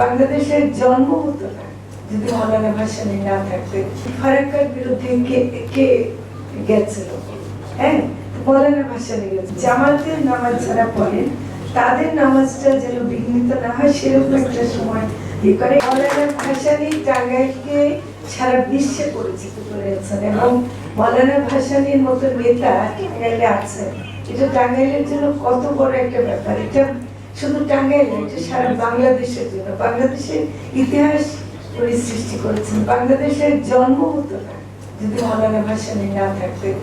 বাংলাদেশের জন্ম হতো না যদি মৌলানা ভাসানী না থাকতে। ফারাক্কার বিরুদ্ধে কে গেছিল? হ্যাঁ, মৌলানা ভাসানী গেছে। জামাতের নামাজ যারা পড়েন তাদের নামাজটা যেন বিঘ্নিত না হয় সেরকম একটা সময় করে মৌলানা ভাসানী টাঙ্গাইলকে সারা বিশ্বে পরিচিত করেছেন এবং মৌলানা ভাসানীর মতো নেতা টাঙ্গাইলে আছে। এটা টাঙ্গাইলের জন্য কত বড় একটা ব্যাপার। এটা শুধু টাঙ্গাইল না, এটা সারা বাংলাদেশের জন্য। বাংলাদেশের ইতিহাস উনি সৃষ্টি করেছেন। বাংলাদেশের জন্ম হতো না যদি মৌলানা ভাসানী না থাকতেন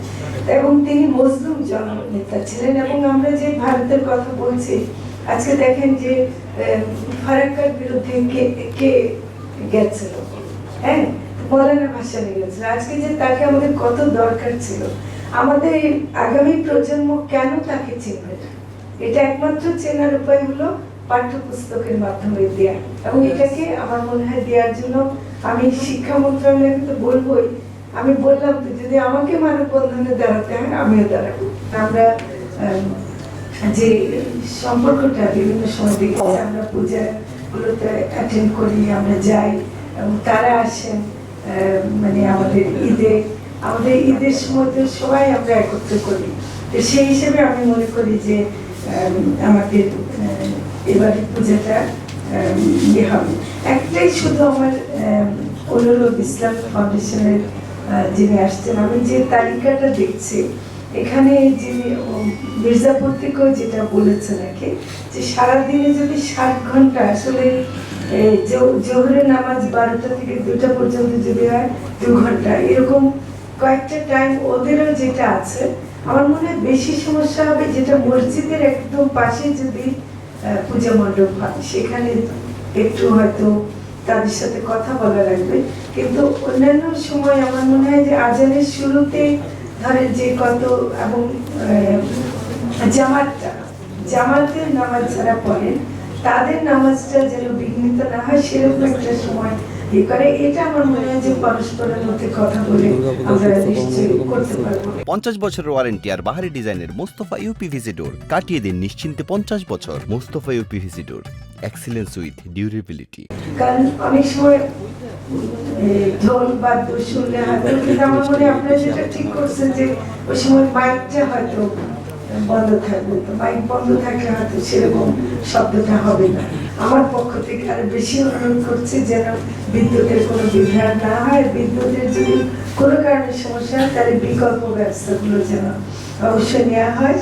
এবং তিনি মজলুম জননেতা ছিলেন। এবং আমরা যে ভারতের কথা বলছি, আজকে দেখেন যে ফারাক্কার বিরুদ্ধে কে গেছিল? হ্যাঁ, মৌলানা ভাসানী গেছিল। আজকে যে তাকে আমাদের কত দরকার ছিল, আমাদের আগামী প্রজন্ম কেন তাকে চিনবে না? এটা একমাত্র চেনার উপায় হলো পাঠ্যপুস্তকের মাধ্যমে দেয়া। এবং এটাকে আমার মনে হয় দেওয়ার জন্য আমি শিক্ষা মন্ত্রণালয়কে তো বলবোই। আমি বললাম তো যদি আমাকে মানববন্ধনে দাঁড়াতে হয় আমিও দাঁড়াবো। আমরা যে সম্পর্কটা বিভিন্ন সময় দেখেছি, আমরা পূজাগুলোতে অ্যাটেন্ড করি, আমরা যাই এবং তারা আসেন। মানে আমাদের ঈদের সময় তো সবাই আমরা একত্র করি। তো সেই হিসেবে আমি মনে করি যে আমাদের এবারে পূজাটা ইয়ে হবে। একটাই শুধু আমার অনুরোধ, ইসলাম ফাউন্ডেশনের যিনি আসছেন, আমি যে তালিকাটা দেখছি এখানে যে মির্জাপুর থেকেও যেটা বলেছে নাকি যে সারাদিনে যদি 60 ঘন্টা আসলে জোহরের নামাজ 12টা থেকে 2টা পর্যন্ত যদি হয় 2 ঘন্টা, এরকম কয়েকটা টাইম ওদেরও যেটা আছে। আমার মনে হয় বেশি সমস্যা হবে যেটা মসজিদের একদম পাশে যদি পূজা মণ্ডপ হয়, সেখানে একটু হয়তো তাদের সাথে কথা বলা লাগবে। কিন্তু অন্যান্য সময় আমার মনে হয় যে আজানের শুরুতে ধরেন যে কত এবং জামাতের নামাজ যারা পড়েন তাদের নামাজটা যেন বিঘ্নিত না হয় সেরকম একটা সময় করে। এটা আমার মনে হয় যে পরস্পরের মধ্যে কথা বলে আমরা নিশ্চয়ই করতে পারবো। 50 বছরের ওয়ারেন্টি আর বাহারি ডিজাইনের মুস্তাফা ইউপিভিসি ডোর। কাটিয়ে দিন নিশ্চিন্তে 50 বছর। Mustafa uPVC door, excellence with durability. কারণ অনেক সময় ঢোল বাদ্য শুনলে হয়তো, কিন্তু আমার মনে হয় আপনারা যেটা ঠিক করছেন যে ওই সময় মাইকটা হয়তো বন্ধ থাকবে। তো মাইক বন্ধ থাকলে হয়তো সেরকম শব্দটা হবে না। আমার পক্ষ থেকে আরো বেশি অনুরোধ করছি যেন বিদ্যুতের কোনো বিভ্রাট না হয়। বিদ্যুতের যদি কোনো কারণে সমস্যা হয় তাহলে বিকল্প ব্যবস্থাগুলো যেন অবশ্যই নেওয়া হয়।